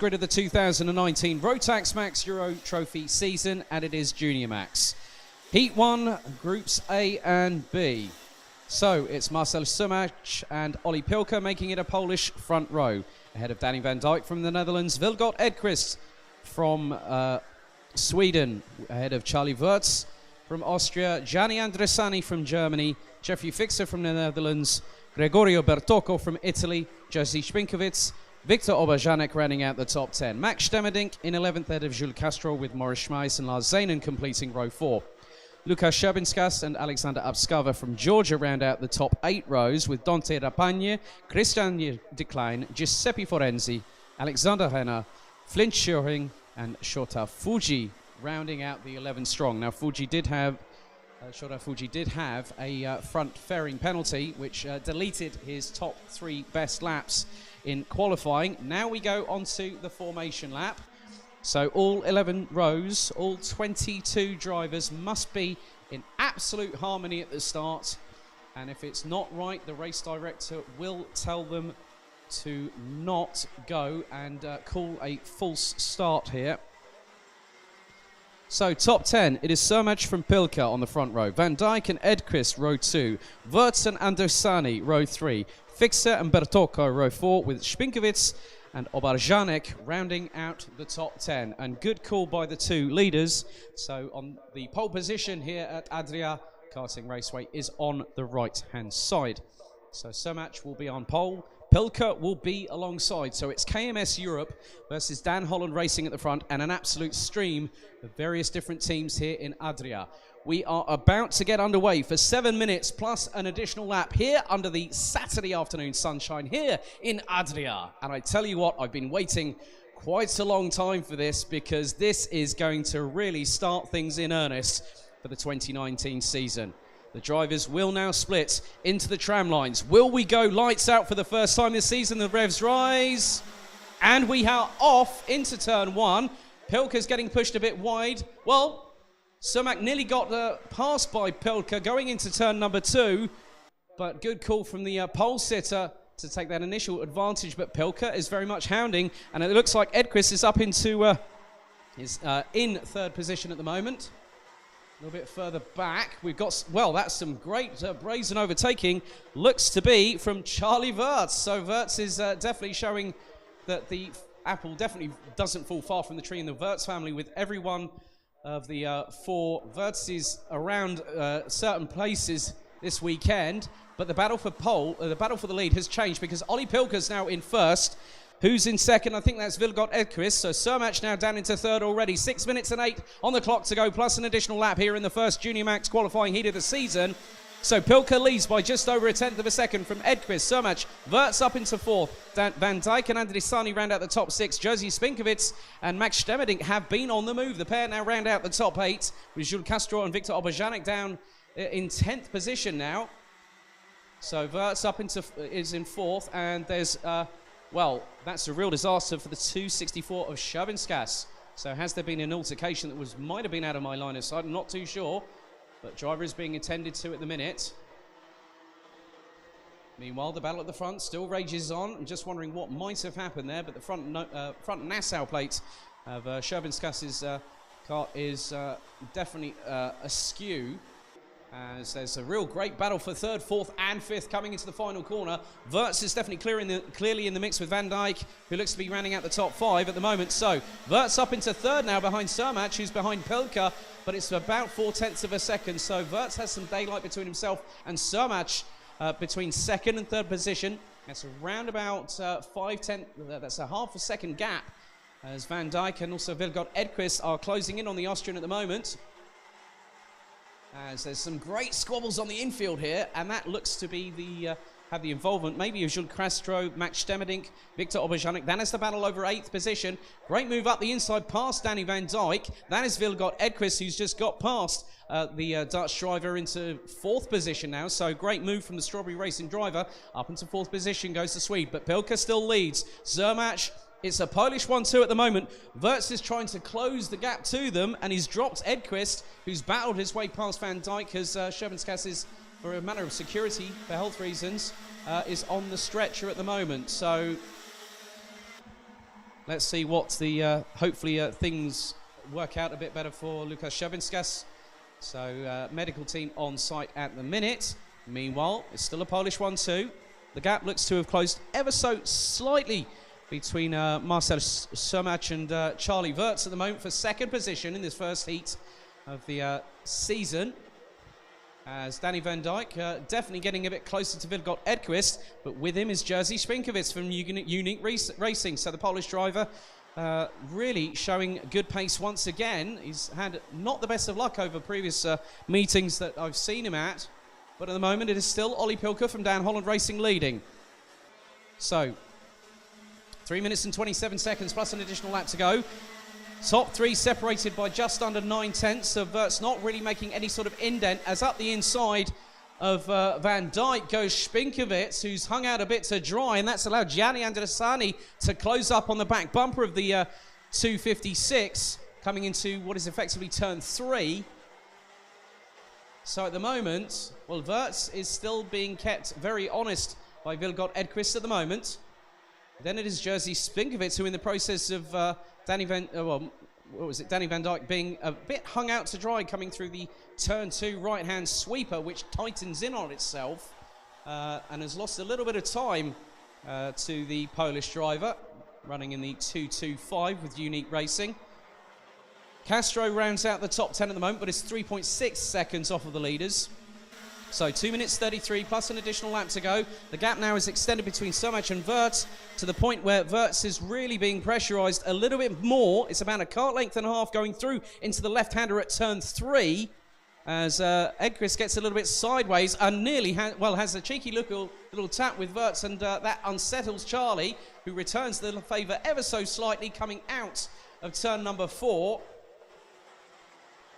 grid of the 2019 Rotax Max Euro Trophy season, and it is Junior Max. Heat 1, Groups A and B. So it's Marcel Sumach and Ollie Pilker making it a Polish front row. Ahead of Danny van Dijk from the Netherlands, Vilgot Edqvist from Sweden. Ahead of Charlie Wurz from Austria, Gianni Andresani from Germany, Jeffrey Fixer from the Netherlands, Gregorio Bertocco from Italy, Jerzy Spinkovic, Viktor Oberjanek rounding out the top 10. Max Stemmerdink in 11th ahead of Jules Castro with Maurice Schmeiss and Lars Zanen completing row 4. Lukas Scherbinskas and Alexander Abskava from Georgia round out the top 8 rows with Dante Rapagne, Christian Decline, Giuseppe Forenzi, Alexander Henner, Flint Schuring and Shota Fuji rounding out the 11 strong. Now Fuji did have a front fairing penalty which deleted his top 3 best laps in qualifying. Now we go on to the formation lap. So all 11 rows, all 22 drivers must be in absolute harmony at the start. And if it's not right, the race director will tell them to not go and call a false start here. So top 10, it is Sumach from Pilker on the front row, Van Dijk and Edqvist row 2, Wurz and Andresani row 3, Fixer and Bertocco row 4 with Spinkovic and Oberjanek rounding out the top 10. And good call by the 2 leaders. So on the pole position here at Adria Karting Raceway is on the right hand side. So Sumach will be on pole. Pilker will be alongside. So it's KMS Europe versus Dan Holland Racing at the front and an absolute stream of various different teams here in Adria. We are about to get underway for 7 minutes plus an additional lap here under the Saturday afternoon sunshine here in Adria. And I tell you what, I've been waiting quite a long time for this because this is going to really start things in earnest for the 2019 season. The drivers will now split into the tram lines. Will we go lights out for the first time this season? The revs rise. And we are off into turn 1. Pilker's getting pushed a bit wide. Well, Sumach nearly got passed by Pilker going into turn number 2. But good call from the pole sitter to take that initial advantage. But Pilker is very much hounding. And it looks like Edqvist is up into, is in 3rd position at the moment. A little bit further back, we've got, well, that's some great brazen overtaking. Looks to be from Charlie Wurz. So Wurz is definitely showing that the apple definitely doesn't fall far from the tree in the Wurz family with every one of the 4 Wurzes around certain places this weekend. But the battle for pole, the battle for the lead has changed because Ollie Pilker's now in 1st. Who's in 2nd? I think that's Vilgot Edqvist. So Sumach now down into 3rd already. 6 minutes and 8 on the clock to go, plus an additional lap here in the first Junior Max qualifying heat of the season. So Pilker leads by just over 1/10 of a second from Edqvist. Sumach, Wurz up into 4th. Van Dijk and Andresani round out the top 6. Jerzy Spinkovic and Max Stemmerdink have been on the move. The pair now round out the top 8 with Jules Castro and Viktor Oberjanek down in 10th position now. So Wurz up into is in 4th, and there's well, that's a real disaster for the 264 of Scherbinskas. So has there been an altercation that might have been out of my line of sight? I'm not too sure, but driver is being attended to at the minute. Meanwhile, the battle at the front still rages on. I'm just wondering what might have happened there, but the front Nassau plate of Scherbinskas' car is definitely askew. As there's a real great battle for 3rd, 4th and 5th coming into the final corner. Wurz is definitely clearly in the mix with Van Dijk, who looks to be rounding out the top 5 at the moment. So Wurz up into 3rd now behind Sumach, who's behind Pilker, but it's about 4/10 of a second. So Wurz has some daylight between himself and Sumach between 2nd and 3rd position. That's around about 5/10, that's a half a second gap, as Van Dijk and also Vilgot Edqvist are closing in on the Austrian at the moment. As there's some great squabbles on the infield here, and that looks to be the have the involvement maybe of Jules Castro, Max Stemmerdink, Viktor Oberjanek. That is the battle over 8th position. Great move up the inside past Danny van Dijk. That is Vilgot Edqvist, who's just got past the Dutch driver into 4th position now. So great move from the Strawberry Racing driver. Up into 4th position goes the Swede, but Pilker still leads. Zermatt, it's a Polish 1-2 at the moment. Wurz is trying to close the gap to them, and he's dropped Edqvist, who's battled his way past Van Dijk, as Scherbinskas is, for a matter of security, for health reasons, is on the stretcher at the moment. So Let's see what the, hopefully things work out a bit better for Lukas Szebinskas. So medical team on site at the minute. Meanwhile, it's still a Polish 1-2. The gap looks to have closed ever so slightly between Marcel Somach and Charlie Wirtz at the moment for second position in this first heat of the season. As Danny Van Dijk definitely getting a bit closer to Vilgot Edqvist, but with him is Jerzy Spinkovic from Unique Racing. So the Polish driver really showing good pace once again. He's had not the best of luck over previous meetings that I've seen him at, but at the moment it is still Ollie Pilker from Dan Holland Racing leading. So 3 minutes and 27 seconds plus an additional lap to go. Top three separated by just under 9/10, so Wirtz not really making any sort of indent, as up the inside of Van Dijk goes Spinkovic, who's hung out a bit to dry, and that's allowed Gianni Andresani to close up on the back bumper of the 256, coming into what is effectively turn 3. So at the moment, well, Wirtz is still being kept very honest by Vilgot Edqvist at the moment. Then it is Jerzy Spinkovic, who in the process of Danny Van Dijk being a bit hung out to dry, coming through the turn 2 right-hand sweeper, which tightens in on itself and has lost a little bit of time to the Polish driver, running in the 2.25 with Unique Racing. Castro rounds out the top 10 at the moment, but is 3.6 seconds off of the leaders. So 2 minutes 33 plus an additional lap to go. The gap now is extended between Somach and Wirtz to the point where Wirtz is really being pressurised a little bit more. It's about a kart length and a half going through into the left-hander at turn 3 as Edqvist gets a little bit sideways and nearly has a cheeky little tap with Wirtz, and that unsettles Charlie, who returns the favour ever so slightly coming out of turn number 4.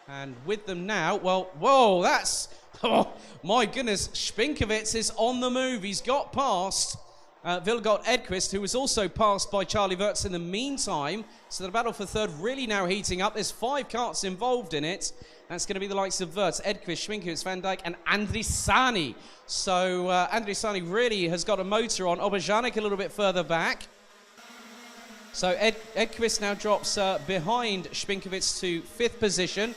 And with them now, well, whoa, that's... Oh, my goodness, Spinkovic is on the move. He's got past Vilgot Edqvist, who was also passed by Charlie Wirtz in the meantime. So the battle for third really now heating up. There's 5 karts involved in it. That's going to be the likes of Wirtz, Edqvist, Spinkovic, Van Dijk, and Andrisani. So Andrisani really has got a motor on. Obajanek a little bit further back. So Edqvist now drops behind Spinkovic to 5th position.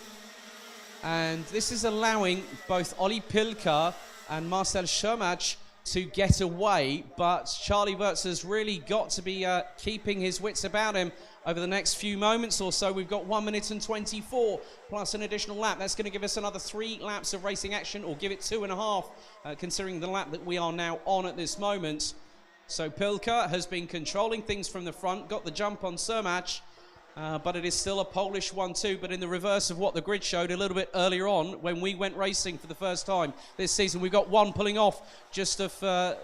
And this is allowing both Ollie Pilker and Marcel Somach to get away, but Charlie Wirtz has really got to be keeping his wits about him over the next few moments or so. We've got 1 minute and 24 plus an additional lap. That's going to give us another 3 laps of racing action, or give it 2.5, considering the lap that we are now on at this moment. So Pilker has been controlling things from the front, got the jump on Somach, but it is still a Polish 1-2, but in the reverse of what the grid showed a little bit earlier on when we went racing for the first time this season. We've got one pulling off just of,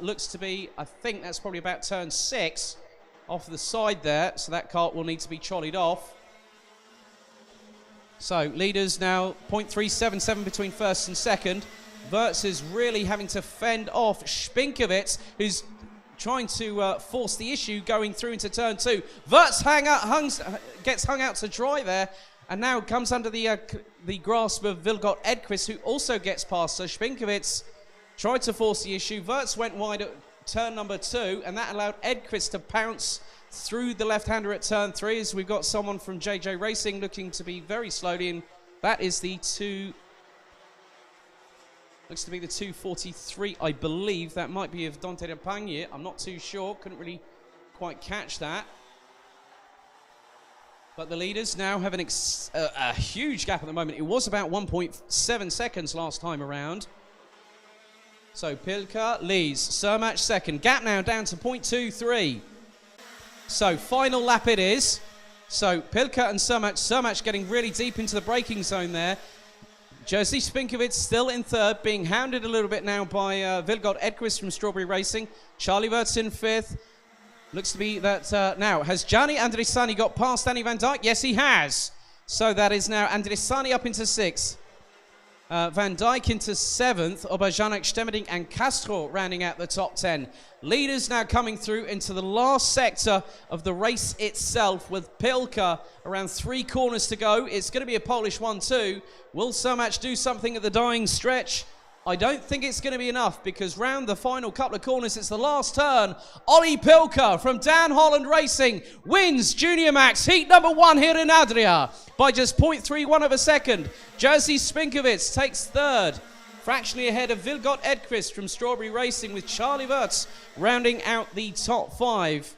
looks to be, I think that's probably about turn 6 off the side there, so that kart will need to be trolleyed off. So leaders now 0.377 between first and second. Wirtz is really having to fend off Spinkovic, who's trying to force the issue going through into turn 2. Wirtz gets hung out to dry there, and now comes under the grasp of Vilgot Edqvist, who also gets past. So Spinkovic tried to force the issue. Wirtz went wide at turn number 2, and that allowed Edqvist to pounce through the left-hander at turn 3, as we've got someone from JJ Racing looking to be very slowly, and that is the looks to be the 243, I believe. That might be of Dante de Pagne. I'm not too sure. Couldn't really quite catch that. But the leaders now have a huge gap at the moment. It was about 1.7 seconds last time around. So Pilker leads. Somach second. Gap now down to 0.23. So final lap it is. So Pilker and Somach getting really deep into the braking zone there. Jerzy Spinkovic still in third, being hounded a little bit now by Vilgot Edqvist from Strawberry Racing. Charlie Wirtz in 5th. Looks to be that now, has Gianni Andrisani got past Danny Van Dijk? Yes, he has. So that is now Andrisani up into 6th. Van Dijk into 7th. Obajanek, Stemerding and Castro rounding out the top 10. Leaders now coming through into the last sector of the race itself, with Pilker around 3 corners to go. It's going to be a Polish 1-2. Will Somach do something at the dying stretch? I don't think it's going to be enough because round the final couple of corners, it's the last turn. Ollie Pilker from Dan Holland Racing wins Junior Max heat number 1 here in Adria by just 0.31 of a second. Jerzy Spinkovic takes third, fractionally ahead of Vilgot Edqvist from Strawberry Racing, with Charlie Wirtz rounding out the top 5.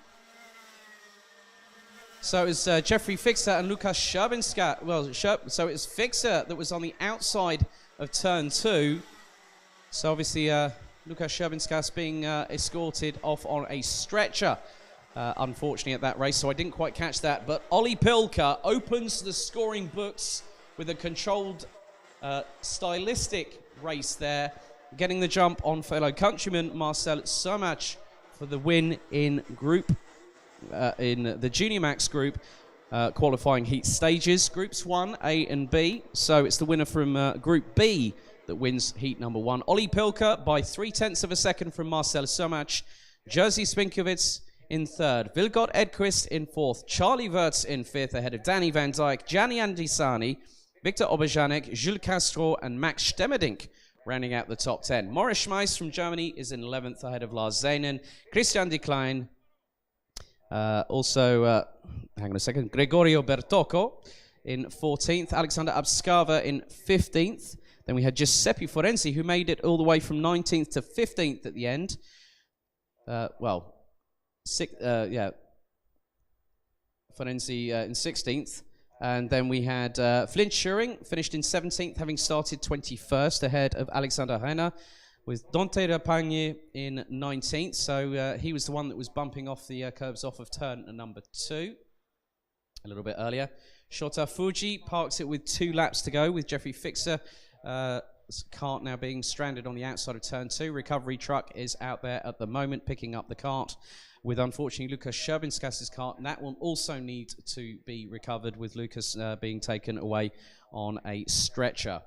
So it was Jeffrey Fixer and Lukas Scherbinska. Well, so it was Fixer that was on the outside of turn 2. So obviously Lukas Scherbinska being escorted off on a stretcher, unfortunately, at that race. So I didn't quite catch that. But Ollie Pilker opens the scoring books with a controlled stylistic race there, getting the jump on fellow countryman Marcel Somach for the win in the Junior Max group, qualifying heat stages, groups 1, A and B. So it's the winner from Group B that wins heat number 1. Ollie Pilker by 0.3 of a second from Marcel Somach. Jerzy Spinkovic in third. Vilgot Edqvist in fourth. Charlie Wirtz in fifth, ahead of Danny Van Dijk, Gianni Andisani, Victor Oberjanek, Jules Castro, and Max Stemmerdink rounding out the top 10. Morris Schmeiss from Germany is in 11th, ahead of Lars Zenen, Christian de Klein, hang on a second, Gregorio Bertocco in 14th, Alexander Abskava in 15th. Then we had Giuseppe Forenzi, who made it all the way from 19th to 15th at the end. Forenzi in 16th. And then we had Flint Schuring, finished in 17th, having started 21st, ahead of Alexander Renner, with Dante Rapagne in 19th. So he was the one that was bumping off the curbs off of turn number 2 a little bit earlier. Shota Fuji parks it with 2 laps to go, with Jeffrey Fixer cart now being stranded on the outside of turn 2. Recovery truck is out there at the moment picking up the cart, with unfortunately Lukas Scherbinska's cart, and that will also need to be recovered, with Lukas being taken away on a stretcher.